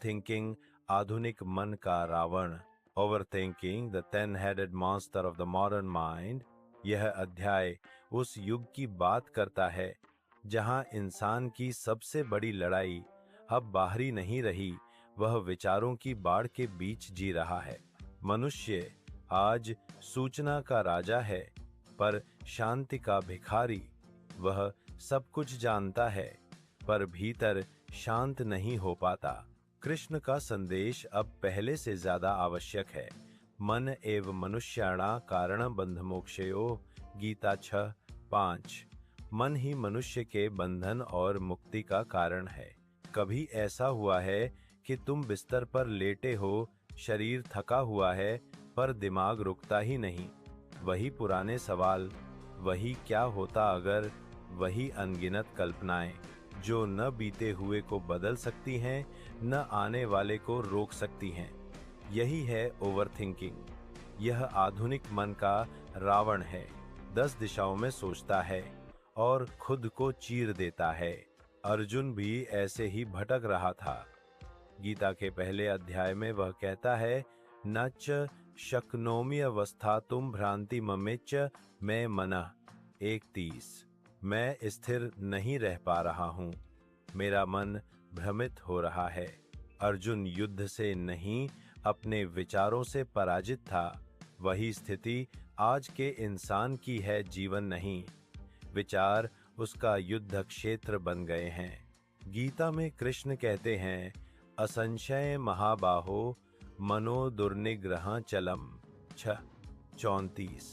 Thinking आधुनिक मन का रावण। Overthinking the 10-headed monster of the modern mind. यह अध्याय उस युग की बात करता है जहां इंसान की सबसे बड़ी लड़ाई अब बाहरी नहीं रही, वह विचारों की बाढ़ के बीच जी रहा है। मनुष्य आज सूचना का राजा है, पर शांति का भिखारी। वह सब कुछ जानता है, पर भीतर शांत नहीं हो पाता। कृष्ण का संदेश अब पहले से ज्यादा आवश्यक है। मन एव मनुष्याणा कारण बंध मोक्षयो। गीता 6:5। मन ही मनुष्य के बंधन और मुक्ति का कारण है। कभी ऐसा हुआ है कि तुम बिस्तर पर लेटे हो, शरीर थका हुआ है, पर दिमाग रुकता ही नहीं। वही पुराने सवाल, वही क्या होता अगर, वही अनगिनत कल्पनाएं जो न बीते हुए को बदल सकती हैं, न आने वाले को रोक सकती हैं। यही है ओवरथिंकिंग। यह आधुनिक मन का रावण है। 10 दिशाओं में सोचता है और खुद को चीर देता है। अर्जुन भी ऐसे ही भटक रहा था। गीता के पहले अध्याय में वह कहता है, नच शक्नोमि अवस्थातुं भ्रांति ममेच मैं मनः। 1:30। मैं स्थिर नहीं रह पा रहा हूँ, मेरा मन भ्रमित हो रहा है। अर्जुन युद्ध से नहीं, अपने विचारों से पराजित था। वही स्थिति आज के इंसान की है, जीवन नहीं। विचार उसका युद्ध क्षेत्र बन गए हैं। गीता में कृष्ण कहते हैं, असंशय महाबाहो मनो दुर्निग्रह चलम। 6:34।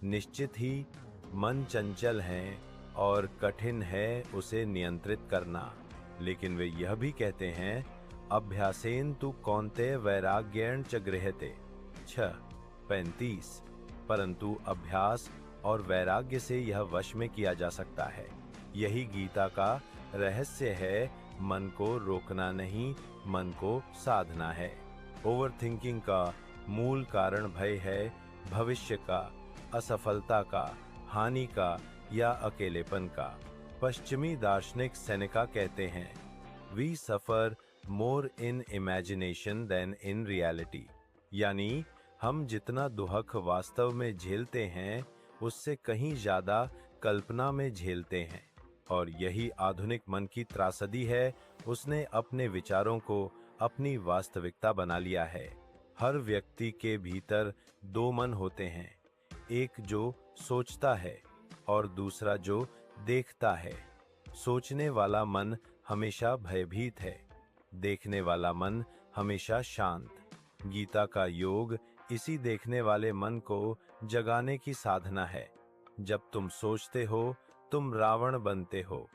निश्चित ही मन चंचल है और कठिन है उसे नियंत्रित करना। लेकिन वे यह भी कहते हैं, अभ्यासेन तु कौन्तेय वैराग्येण च गृह्यते। 6:35। परंतु अभ्यास और वैराग्य से यह वश में किया जा सकता है। यही गीता का रहस्य है, मन को रोकना नहीं, मन को साधना है। ओवरथिंकिंग का मूल कारण भय है, भविष्य का, असफलता का, हानि का या अकेलेपन का। पश्चिमी दार्शनिक सेनेका कहते हैं, we suffer more in imagination than in reality. यानी हम जितना दुख वास्तव में झेलते हैं, उससे कहीं ज्यादा कल्पना में झेलते हैं। और यही आधुनिक मन की त्रासदी है। उसने अपने विचारों को अपनी वास्तविकता बना लिया है। हर व्यक्ति के भीतर 2 मन होते हैं, एक जो सोचता है और दूसरा जो देखता है। सोचने वाला मन हमेशा भयभीत है, देखने वाला मन हमेशा शांत। गीता का योग इसी देखने वाले मन को जगाने की साधना है। जब तुम सोचते हो, तुम रावण बनते हो।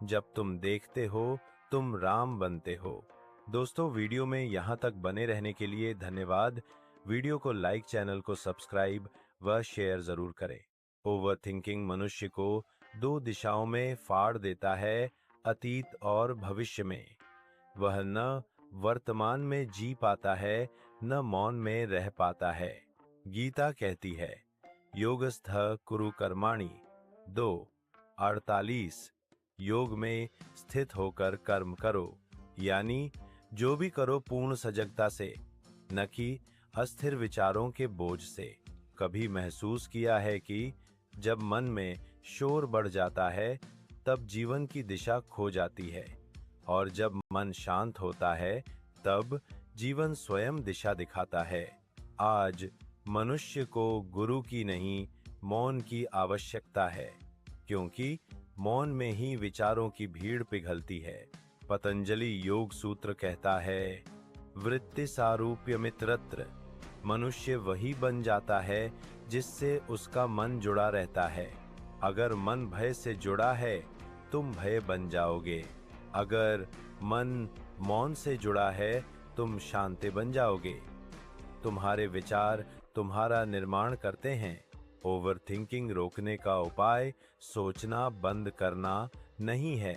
जब तुम देखते हो, तुम राम बनते हो। दोस्तों, वीडियो में यहाँ तक बने रहने के लिए धन्यवाद। वीडियो को लाइक, चैनल को सब्सक्राइब व शेयर जरूर करें। ओवरथिंकिंग मनुष्य को 2 दिशाओं में फाड़ देता है, अतीत और भविष्य में। वह न वर्तमान में जी पाता है, न मौन में रह पाता है। गीता कहती है, योगस्थः कुरु कर्माणि। 2:48। योग में स्थित होकर कर्म करो, यानी जो भी करो पूर्ण सजगता से, न कि अस्थिर विचारों के बोझ से। कभी महसूस किया है कि जब मन में शोर बढ़ जाता है, तब जीवन की दिशा खो जाती है, और जब मन शांत होता है, तब जीवन स्वयं दिशा दिखाता है। आज मनुष्य को गुरु की नहीं, मौन की आवश्यकता है, क्योंकि मौन में ही विचारों की भीड़ पिघलती है। पतंजलि योग सूत्र कहता है, वृत्ति सारूप्य मित्रत्र। मनुष्य वही बन जाता है जिससे उसका मन जुड़ा रहता है। अगर मन भय से जुड़ा है, तुम भय बन जाओगे। अगर मन मौन से जुड़ा है, तुम शांति बन जाओगे। तुम्हारे विचार तुम्हारा निर्माण करते हैं। ओवरथिंकिंग रोकने का उपाय सोचना बंद करना नहीं है।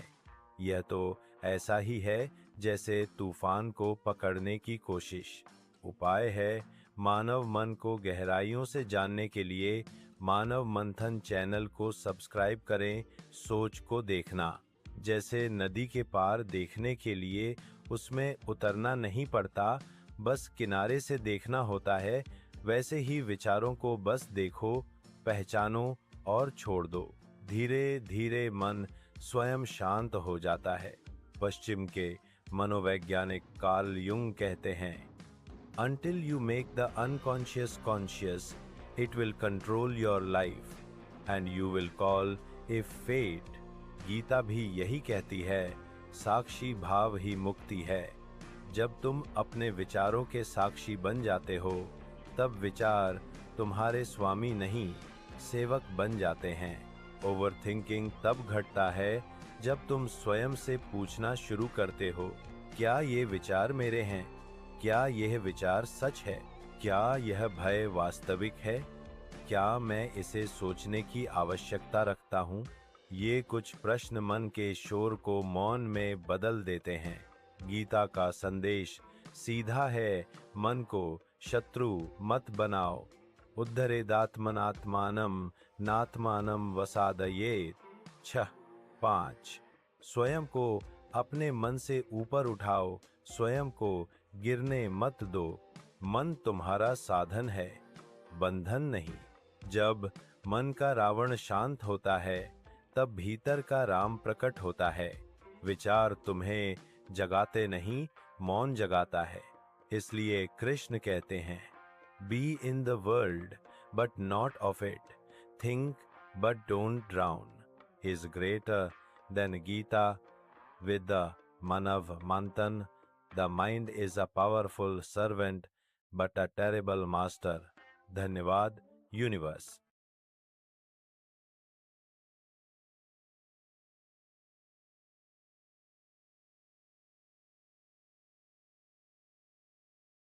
यह तो ऐसा ही है जैसे तूफान को पकड़ने की कोशिश। उपाय है, मानव मन को गहराइयों से जानने के लिए मानव मंथन चैनल को सब्सक्राइब करें। सोच को देखना जैसे नदी के पार देखने के लिए उसमें उतरना नहीं पड़ता, बस किनारे से देखना होता है। वैसे ही विचारों को बस देखो, पहचानो और छोड़ दो। धीरे धीरे मन स्वयं शांत हो जाता है। पश्चिम के मनोवैज्ञानिक कार्ल युंग कहते हैं, Until you make the unconscious conscious, it will control your life and you will call it fate. Gita भी यही कहती है, साक्षी भाव ही मुक्ति है। जब तुम अपने विचारों के साक्षी बन जाते हो, तब विचार तुम्हारे स्वामी नहीं, सेवक बन जाते हैं। ओवरथिंकिंग तब घटता है जब तुम स्वयं से पूछना शुरू करते हो, क्या ये विचार मेरे हैं? क्या यह विचार सच है? क्या यह भय वास्तविक है? क्या मैं इसे सोचने की आवश्यकता रखता हूँ? ये कुछ प्रश्न मन के शोर को मौन में बदल देते हैं। गीता का संदेश सीधा है, मन को शत्रु मत बनाओ। उद्धरेदात्मनात्मानं नात्मानं वसादयेत्। 5 स्वयं को अपने मन से ऊपर उठाओ, स्वयं को गिरने मत दो। मन तुम्हारा साधन है, बंधन नहीं। जब मन का रावण शांत होता है, तब भीतर का राम प्रकट होता है। विचार तुम्हें जगाते नहीं, मौन जगाता है। इसलिए कृष्ण कहते हैं, be in the world but not of it, think but don't drown is greater than Gita with the Manav Mantan. The mind is a powerful servant but a terrible master. धन्यवाद यूनिवर्स।